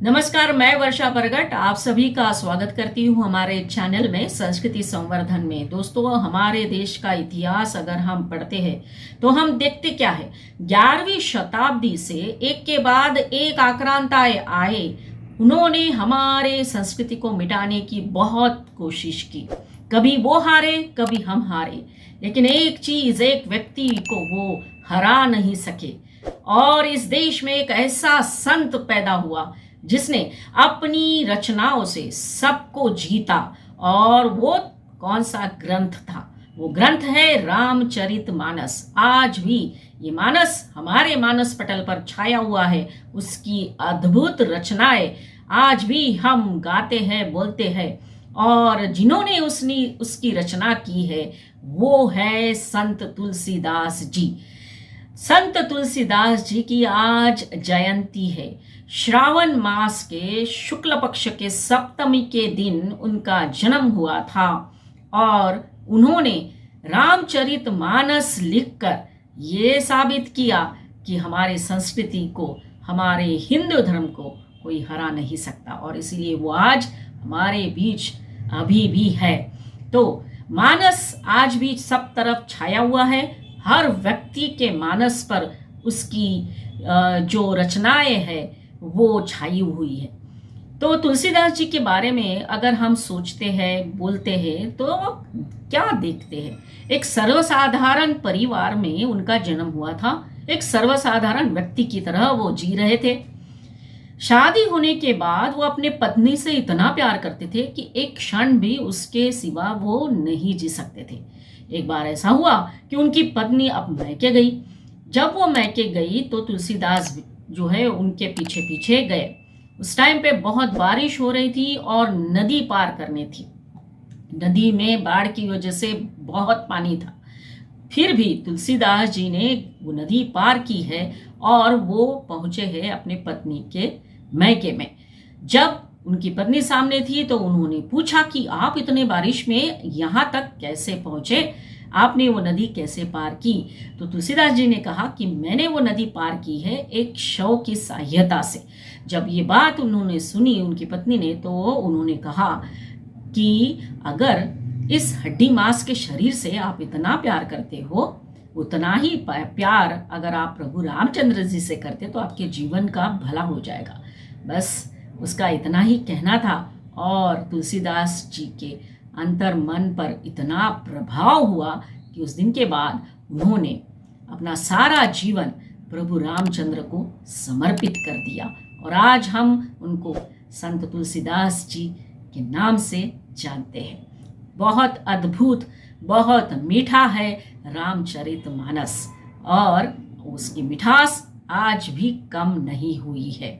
नमस्कार, मैं वर्षा परगट आप सभी का स्वागत करती हूँ हमारे चैनल में संस्कृति संवर्धन में। दोस्तों, हमारे देश का इतिहास अगर हम पढ़ते हैं तो हम देखते क्या है, 11वीं शताब्दी से एक के बाद एक आक्रांताएं आए। उन्होंने हमारे संस्कृति को मिटाने की बहुत कोशिश की। कभी वो हारे, कभी हम हारे, लेकिन एक चीज, एक व्यक्ति को वो हरा नहीं सके। और इस देश में एक ऐसा संत पैदा हुआ जिसने अपनी रचनाओं से सबको जीता। और वो कौन सा ग्रंथ था? वो ग्रंथ है रामचरितमानस। आज भी ये मानस हमारे मानस पटल पर छाया हुआ है। उसकी अद्भुत रचनाएं आज भी हम गाते हैं, बोलते हैं। और जिन्होंने उसकी रचना की है वो है संत तुलसीदास जी। संत तुलसीदास जी की आज जयंती है। श्रावण मास के शुक्ल पक्ष के सप्तमी के दिन उनका जन्म हुआ था और उन्होंने रामचरितमानस लिखकर ये साबित किया कि हमारे संस्कृति को, हमारे हिंदू धर्म को कोई हरा नहीं सकता। और इसीलिए वो आज हमारे बीच अभी भी है। तो मानस आज भी सब तरफ छाया हुआ है। हर व्यक्ति के मानस पर उसकी जो रचनाएं हैं वो छाई हुई है। तो तुलसीदास जी के बारे में अगर हम सोचते हैं, बोलते हैं, तो क्या देखते हैं? एक सर्वसाधारण परिवार में उनका जन्म हुआ था। एक सर्वसाधारण व्यक्ति की तरह वो जी रहे थे। शादी होने के बाद वो अपने पत्नी से इतना प्यार करते थे कि एक क्षण भी उसके सिवा वो नहीं जी सकते थे। एक बार ऐसा हुआ कि उनकी पत्नी अब मैके गई। जब वो मैके गई तो तुलसीदास जो है उनके पीछे पीछे गए। उस टाइम पे बहुत बारिश हो रही थी और नदी पार करनी थी। नदी में बाढ़ की वजह से बहुत पानी था। फिर भी तुलसीदास जी ने वो नदी पार की है और वो पहुंचे हैं अपने पत्नी के मैके में। जब उनकी पत्नी सामने थी तो उन्होंने पूछा कि आप इतने बारिश में यहाँ तक कैसे पहुंचे, आपने वो नदी कैसे पार की? तो तुलसीदास जी ने कहा कि मैंने वो नदी पार की है एक शव की सहायता से। जब ये बात उन्होंने सुनी उनकी पत्नी ने, तो उन्होंने कहा कि अगर इस हड्डी मांस के शरीर से आप इतना प्यार करते हो, उतना ही प्यार अगर आप प्रभु रामचंद्र जी से करते तो आपके जीवन का भला हो जाएगा। बस उसका इतना ही कहना था और तुलसीदास जी के अंतर मन पर इतना प्रभाव हुआ कि उस दिन के बाद उन्होंने अपना सारा जीवन प्रभु रामचंद्र को समर्पित कर दिया। और आज हम उनको संत तुलसीदास जी के नाम से जानते हैं। बहुत अद्भुत, बहुत मीठा है रामचरितमानस और उसकी मिठास आज भी कम नहीं हुई है।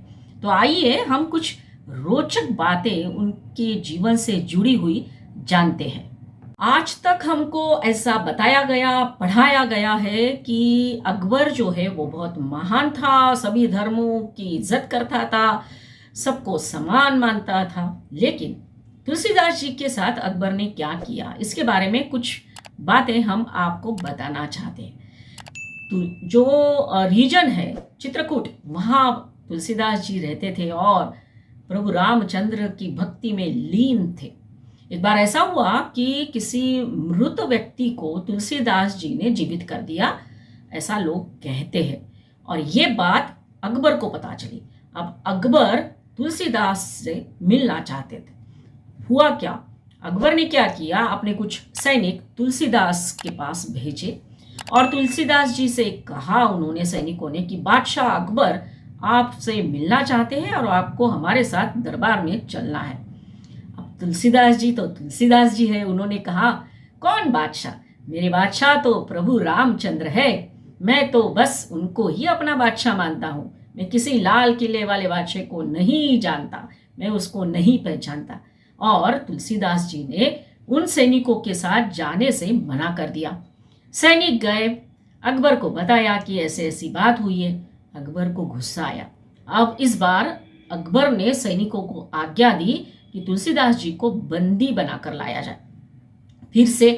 तो आइए हम कुछ रोचक बातें उनके जीवन से जुड़ी हुई जानते हैं। आज तक हमको ऐसा बताया गया, पढ़ाया गया है कि अकबर जो है वो बहुत महान था, सभी धर्मों की इज्जत करता था, सबको समान मानता था। लेकिन तुलसीदास जी के साथ अकबर ने क्या किया, इसके बारे में कुछ बातें हम आपको बताना चाहते हैं। तो जो रीजन है चित्रकूट, वहाँ तुलसीदास जी रहते थे और प्रभु रामचंद्र की भक्ति में लीन थे। एक बार ऐसा हुआ कि किसी मृत व्यक्ति को तुलसीदास जी ने जीवित कर दिया, ऐसा लोग कहते हैं। और ये बात अकबर को पता चली। अब अकबर तुलसीदास से मिलना चाहते थे। हुआ क्या, अकबर ने क्या किया, अपने कुछ सैनिक तुलसीदास के पास भेजे और तुलसीदास जी से कहा उन्होंने, सैनिकों ने, कि बादशाह अकबर आपसे मिलना चाहते हैं और आपको हमारे साथ दरबार में चलना है। अब तुलसीदास जी तो तुलसीदास जी है, उन्होंने कहा, कौन बादशाह? मेरे बादशाह तो प्रभु रामचंद्र है। मैं तो बस उनको ही अपना बादशाह मानता हूँ। मैं किसी लाल किले वाले बादशाह को नहीं जानता, मैं उसको नहीं पहचानता। और तुलसीदास जी ने उन सैनिकों के साथ जाने से मना कर दिया। सैनिक गए, अकबर को बताया कि ऐसे ऐसी बात हुई है। अकबर को गुस्सा आया। अब इस बार अकबर ने सैनिकों को आज्ञा दी कि तुलसीदास जी को बंदी बनाकर लाया जाए। फिर से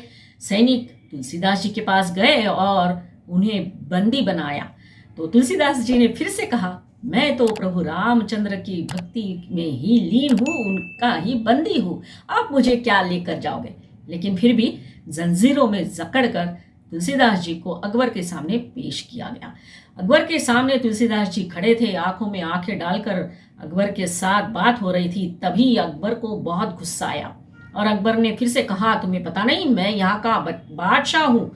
सैनिक तुलसीदास जी के पास गए और उन्हें बंदी बनाया। तो तुलसीदास जी ने फिर से कहा, मैं तो प्रभु रामचंद्र की भक्ति में ही लीन हूँ, उनका ही बंदी हूँ, आप मुझे क्या लेकर जाओगे। लेकिन फिर भी जंजीरों में जकड़कर तुलसीदास जी को अकबर के सामने पेश किया गया। अकबर के सामने तुलसीदास जी खड़े थे, आंखों में आंखें डालकर अकबर के साथ बात हो रही थी। तभी अकबर को बहुत गुस्सा आया और अकबर ने फिर से कहा, तुम्हें पता नहीं मैं यहाँ का बादशाह हूँ।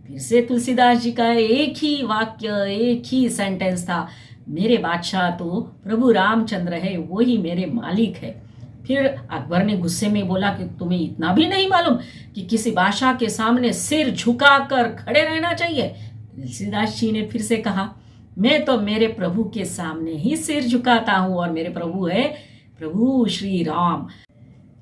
फिर से तुलसीदास जी का एक ही वाक्य, एक ही सेंटेंस था, मेरे बादशाह तो प्रभु रामचंद्र है, वो ही मेरे मालिक है। फिर अकबर ने गुस्से में बोला कि तुम्हें इतना भी नहीं मालूम कि किसी बादशाह के सामने सिर झुकाकर खड़े रहना चाहिए। तुलसीदास जी ने फिर से कहा, मैं तो मेरे प्रभु के सामने ही सिर झुकाता हूँ और मेरे प्रभु है प्रभु श्री राम।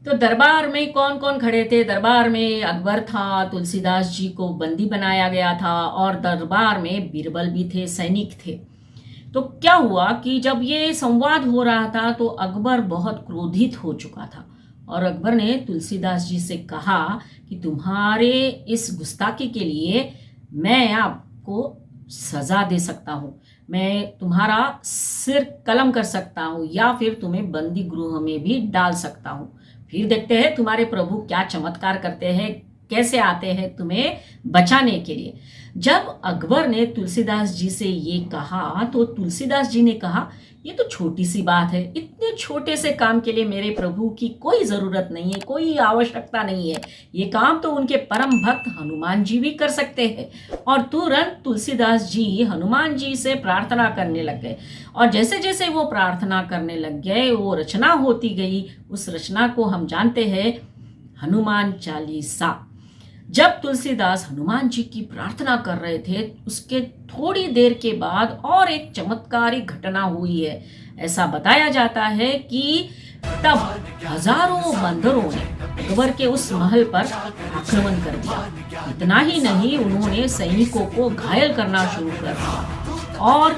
तो दरबार में कौन कौन खड़े थे? दरबार में अकबर था, तुलसीदास जी को बंदी बनाया गया था और दरबार में बीरबल भी थे, सैनिक थे। तो क्या हुआ कि जब ये संवाद हो रहा था तो अकबर बहुत क्रोधित हो चुका था और अकबर ने तुलसीदास जी से कहा कि तुम्हारे इस गुस्ताखी के लिए मैं आपको सजा दे सकता हूँ, मैं तुम्हारा सिर कलम कर सकता हूँ या फिर तुम्हें बंदी गृह में भी डाल सकता हूँ। फिर देखते हैं तुम्हारे प्रभु क्या चमत्कार करते हैं, कैसे आते हैं तुम्हें बचाने के लिए। जब अकबर ने तुलसीदास जी से ये कहा तो तुलसीदास जी ने कहा, ये तो छोटी सी बात है, इतने छोटे से काम के लिए मेरे प्रभु की कोई ज़रूरत नहीं है, कोई आवश्यकता नहीं है, ये काम तो उनके परम भक्त हनुमान जी भी कर सकते हैं। और तुरंत तुलसीदास जी हनुमान जी से प्रार्थना करने लग गए और जैसे जैसे वो प्रार्थना करने लग गए वो रचना होती गई। उस रचना को हम जानते हैं हनुमान चालीसा। जब तुलसीदास हनुमान जी की प्रार्थना कर रहे थे उसके थोड़ी देर के बाद और एक चमत्कारिक घटना हुई है। ऐसा बताया जाता है कि तब हजारों बंदरों ने अकबर के उस महल पर आक्रमण कर दिया। इतना ही नहीं, उन्होंने सैनिकों को घायल करना शुरू कर दिया और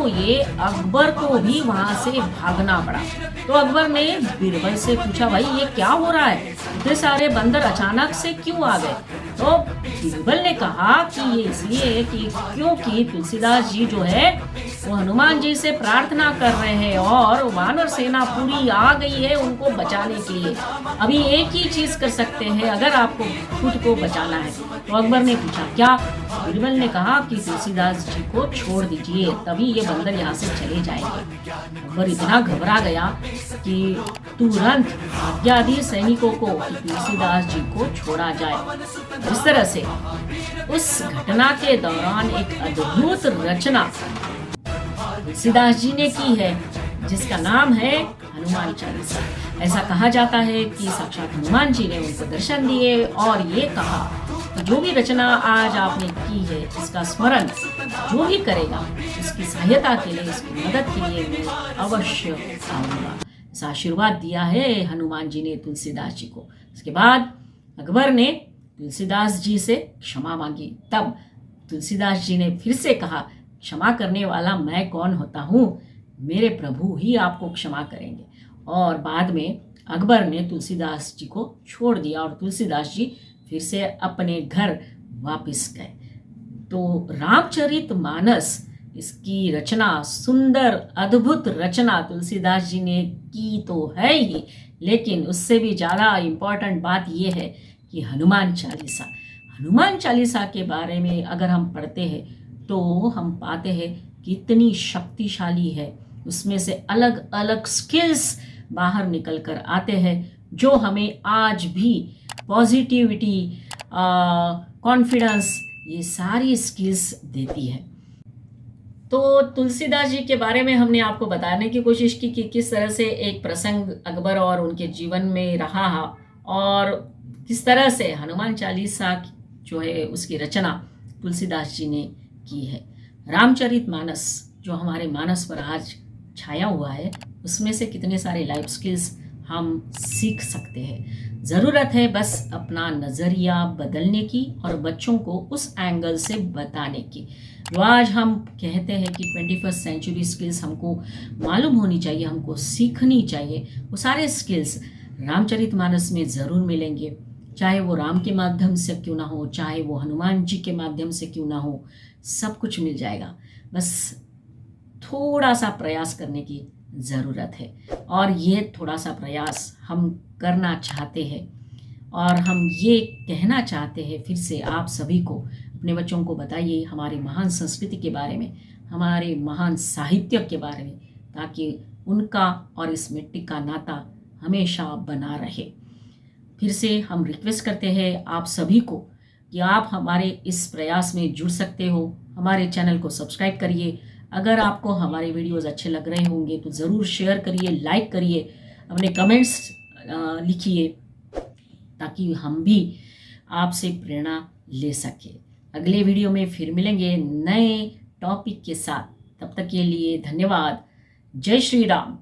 ये अकबर को भी वहां से भागना पड़ा। तो अकबर ने बीरबल से पूछा, भाई ये क्या हो रहा है, इतने सारे बंदर अचानक से क्यों आ गए? तो बीरबल ने कहा कि ये इसलिए कि क्योंकि तुलसीदास जी जो है वो हनुमान जी से प्रार्थना कर रहे हैं और वानर सेना पूरी आ गई है उनको बचाने के लिए। अभी एक ही चीज कर सकते हैं अगर आपको खुद को बचाना है। तो अकबर ने पूछा क्या? बीरबल ने कहा कि तुलसीदास जी को छोड़ दीजिए, तभी ये बंदर यहाँ से चले जाएंगे। अकबर इतना घबरा गया कि तुरंत आज्ञा दी सैनिकों को कि तुलसीदास जी को छोड़ा जाए। इस तरह से उस घटना के दौरान एक अद्भुत रचना तुलसीदास जी ने की है जिसका नाम है हनुमान चालीसा। ऐसा कहा जाता है कि साक्षात हनुमान जी ने उनको दर्शन दिए और ये कहा कि जो भी रचना आज आपने की है इसका स्मरण जो भी करेगा उसकी सहायता के लिए, इसकी मदद के लिए मैं अवश्य आऊंगा। ऐसा आशीर्वाद दिया है हनुमान जी ने तुलसीदास जी को। इसके बाद अकबर ने तुलसीदास जी से क्षमा मांगी। तब तुलसीदास जी ने फिर से कहा, क्षमा करने वाला मैं कौन होता हूँ, मेरे प्रभु ही आपको क्षमा करेंगे। और बाद में अकबर ने तुलसीदास जी को छोड़ दिया और तुलसीदास जी फिर से अपने घर वापस गए। तो रामचरितमानस इसकी रचना, सुंदर अद्भुत रचना तुलसीदास जी ने की तो है ही, लेकिन उससे भी ज़्यादा इम्पोर्टेंट बात यह है कि हनुमान चालीसा के बारे में अगर हम पढ़ते हैं तो हम पाते हैं कि इतनी शक्तिशाली है। उसमें से अलग अलग स्किल्स बाहर निकल कर आते हैं जो हमें आज भी पॉजिटिविटी, कॉन्फिडेंस, ये सारी स्किल्स देती है। तो तुलसीदास जी के बारे में हमने आपको बताने की कोशिश की कि किस तरह से एक प्रसंग अकबर और उनके जीवन में रहा और किस तरह से हनुमान चालीसा जो है उसकी रचना तुलसीदास जी ने की है। रामचरितमानस जो हमारे मानस पर आज छाया हुआ है उसमें से कितने सारे लाइफ स्किल्स हम सीख सकते हैं। ज़रूरत है बस अपना नज़रिया बदलने की और बच्चों को उस एंगल से बताने की। जो आज हम कहते हैं कि 21st सेंचुरी स्किल्स हमको मालूम होनी चाहिए, हमको सीखनी चाहिए, वो सारे स्किल्स रामचरितमानस में ज़रूर मिलेंगे। चाहे वो राम के माध्यम से क्यों ना हो, चाहे वो हनुमान जी के माध्यम से क्यों ना हो, सब कुछ मिल जाएगा। बस थोड़ा सा प्रयास करने की ज़रूरत है। और ये थोड़ा सा प्रयास हम करना चाहते हैं और हम ये कहना चाहते हैं फिर से आप सभी को, अपने बच्चों को बताइए हमारी महान संस्कृति के बारे में, हमारे महान साहित्य के बारे में, ताकि उनका और इस मिट्टी का नाता हमेशा बना रहे। फिर से हम रिक्वेस्ट करते हैं आप सभी को कि आप हमारे इस प्रयास में जुड़ सकते हो। हमारे चैनल को सब्सक्राइब करिए। अगर आपको हमारे वीडियोस अच्छे लग रहे होंगे तो ज़रूर शेयर करिए, लाइक करिए, अपने कमेंट्स लिखिए, ताकि हम भी आपसे प्रेरणा ले सके। अगले वीडियो में फिर मिलेंगे नए टॉपिक के साथ। तब तक के लिए धन्यवाद। जय श्री राम।